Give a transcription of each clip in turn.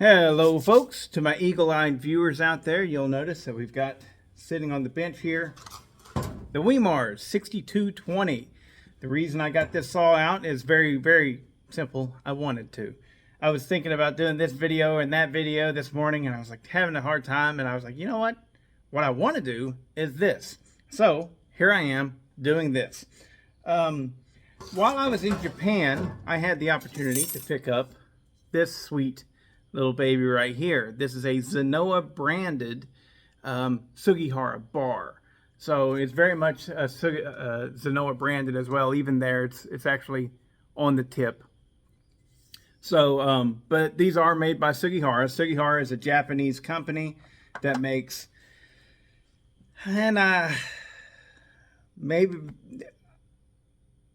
Hello folks, to my eagle-eyed viewers out there, you'll notice that we've got sitting on the bench here the Wemars 6220. The reason I got this saw out is very simple. I wanted to. I was thinking about doing this video and that video this morning, and I was like having a hard time, and I was like, you know what I want to do is this. So here I am doing this. While I was in Japan, I had the opportunity to pick up this sweet little baby right here. This is a Zenoa branded Sugihara bar. So it's very much Zenoa branded as well. Even there, it's actually on the tip. So, but these are made by Sugihara. Sugihara is a Japanese company that makes, and maybe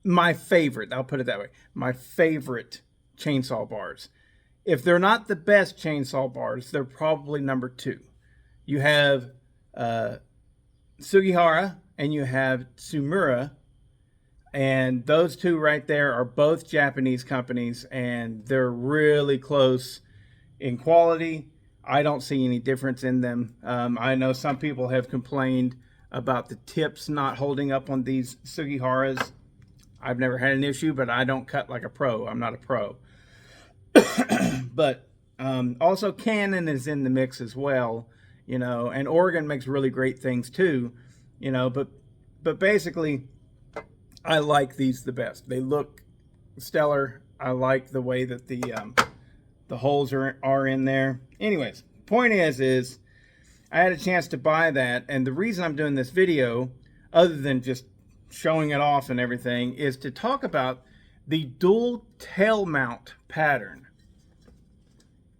my favorite, I'll put it that way, my favorite chainsaw bars. If they're not the best chainsaw bars, they're probably number two. You have Sugihara and you have Tsumura, and those two right there are both Japanese companies, and they're really close in quality. I don't see any difference in them. I know some people have complained about the tips not holding up on these Sugiharas. I've never had an issue, but I don't cut like a pro. I'm not a pro. But also Canon is in the mix as well, you know, and Oregon makes really great things too, you know, but basically I like these the best. They look stellar. I like the way that the holes are in there. Anyways, point is I had a chance to buy that, and the reason I'm doing this video, other than just showing it off and everything, is to talk about the dual tail mount pattern.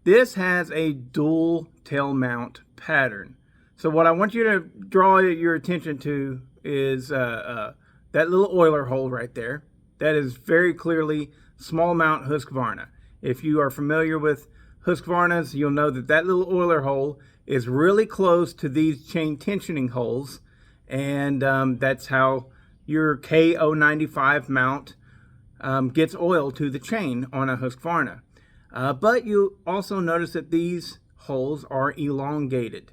This has a dual tail mount pattern. So what I want you to draw your attention to is that little oiler hole right there. That is very clearly small mount Husqvarna. If you are familiar with Husqvarnas, you'll know that that little oiler hole is really close to these chain tensioning holes, and that's how your KO95 mount gets oil to the chain on a Husqvarna. But you also notice that these holes are elongated.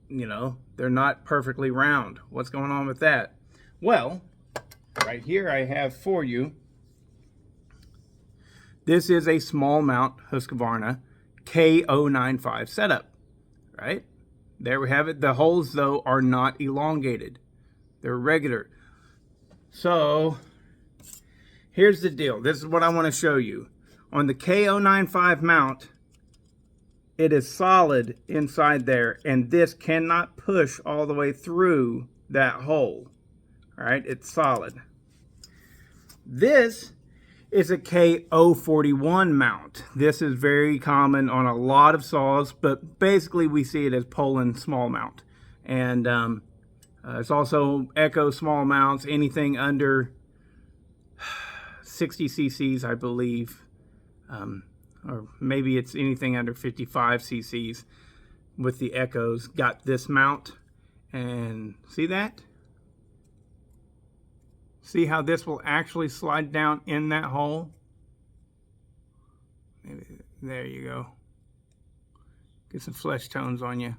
You know, they're not perfectly round. What's going on with that? Well, right here I have for you, this is a small mount Husqvarna KO95 setup, right? There we have it. The holes, though, are not elongated. They're regular. So here's the deal. This is what I want to show you. On the KO95 mount, it is solid inside there, and this cannot push all the way through that hole. All right, it's solid. This is a KO41 mount. This is very common on a lot of saws, but basically we see it as Poland small mount. And it's also Echo small mounts, anything under 60 cc's, I believe. Or maybe it's anything under 55 cc's with the Echoes got this mount. And see that? See how this will actually slide down in that hole? Maybe, there you go. Get some flesh tones on you.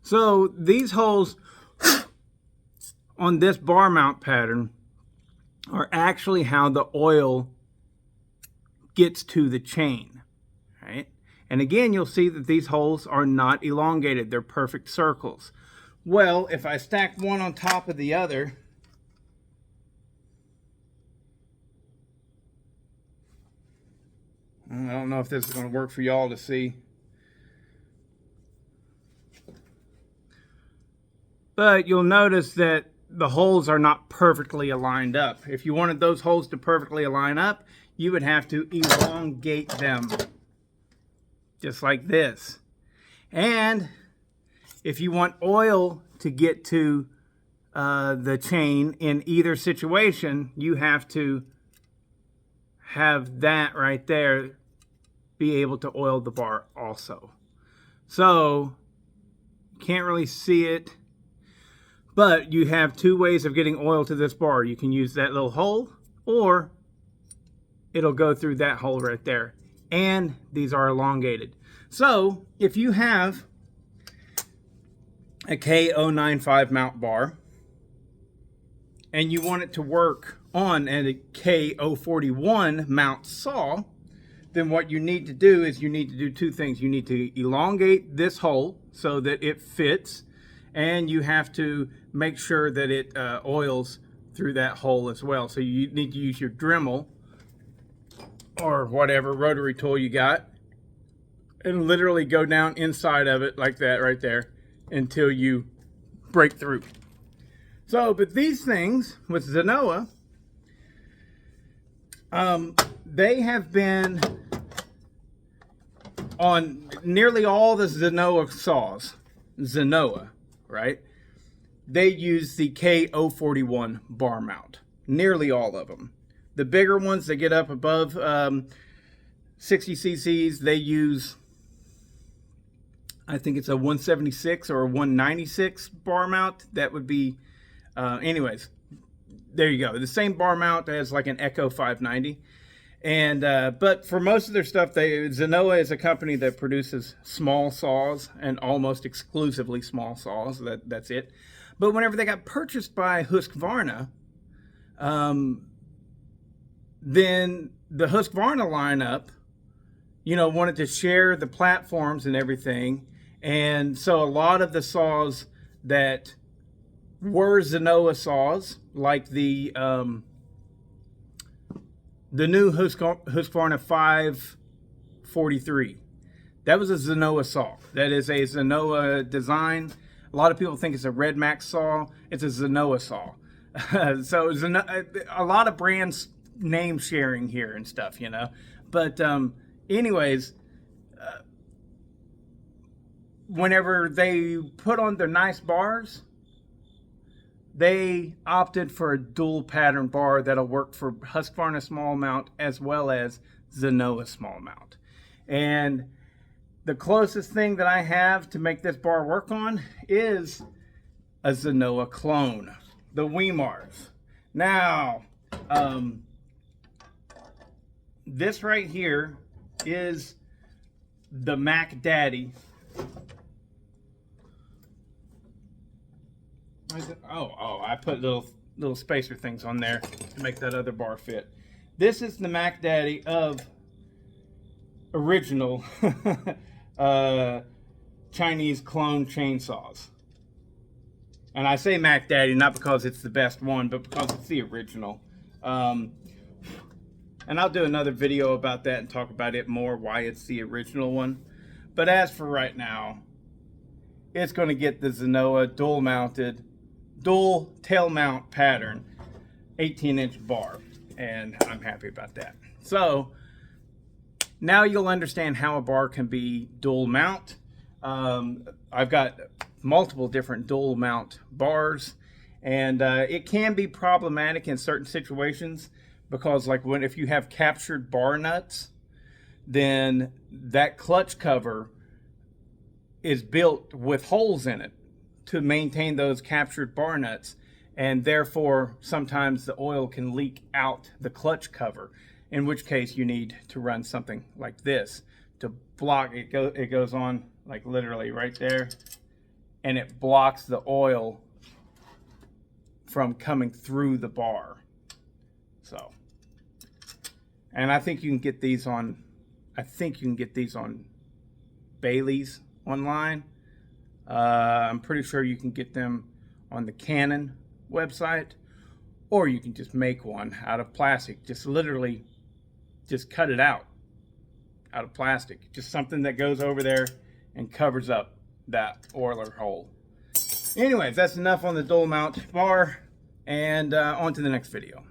So these holes on this bar mount pattern are actually how the oil gets to the chain, right? And again, you'll see that these holes are not elongated. They're perfect circles. Well, if I stack one on top of the other, I don't know if this is going to work for y'all to see. But you'll notice that the holes are not perfectly aligned up. If you wanted those holes to perfectly align up, you would have to elongate them, just like this. And if you want oil to get to the chain in either situation, you have to have that right there be able to oil the bar also. So, you can't really see it, but you have two ways of getting oil to this bar. You can use that little hole, or it'll go through that hole right there. and these are elongated. So if you have a K095 mount bar and you want it to work on a K041 mount saw, then what you need to do is you need to do two things. You need to elongate this hole so that it fits, and you have to make sure that it oils through that hole as well. So you need to use your Dremel or whatever rotary tool you got and literally go down inside of it like that right there until you break through. So, but these things with Zenoah, they have been on nearly all the Zenoah saws. Zenoah, right? They use the K041 bar mount. Nearly all of them. The bigger ones that get up above 60 cc's, they use, I think it's a 176 or a 196 bar mount. That would be, anyways, there you go. The same bar mount as like an Echo 590. And but for most of their stuff, Zenoah is a company that produces small saws and almost exclusively small saws. That's it. But whenever they got purchased by Husqvarna, then the Husqvarna lineup, you know, wanted to share the platforms and everything. And so a lot of the saws that were Zenoah saws, like the new Husqvarna 543, that was a Zenoah saw. That is a Zenoah design. A lot of people think it's a Red Max saw. It's a Zenoah saw. So a lot of brands name sharing here and stuff, you know. But anyways, whenever they put on their nice bars, they opted for a dual pattern bar that'll work for Husqvarna small mount as well as Zenoah small mount. And the closest thing that I have to make this bar work on is a Zenoah clone, the Wemars. Now, this right here is the Mac Daddy. Oh, I put little spacer things on there to make that other bar fit. This is the Mac Daddy of original Chinese clone chainsaws. And I say Mac Daddy not because it's the best one, but because it's the original. And I'll do another video about that and talk about it more, why it's the original one. But as for right now, it's going to get the Zenoah dual tail mount pattern 18-inch bar, and I'm happy about that. So now you'll understand how a bar can be dual mount. I've got multiple different dual mount bars, and it can be problematic in certain situations because, like, if you have captured bar nuts, then that clutch cover is built with holes in it to maintain those captured bar nuts, and therefore sometimes the oil can leak out the clutch cover, in which case you need to run something like this to block it. It goes on like literally right there, and it blocks the oil from coming through the bar. So, and I think you can get these on Bailey's online. I'm pretty sure you can get them on the Canon website, or you can just make one out of plastic. Just literally just cut it out of plastic. Just something that goes over there and covers up that oiler hole. Anyways, that's enough on the dual mount bar, and on to the next video.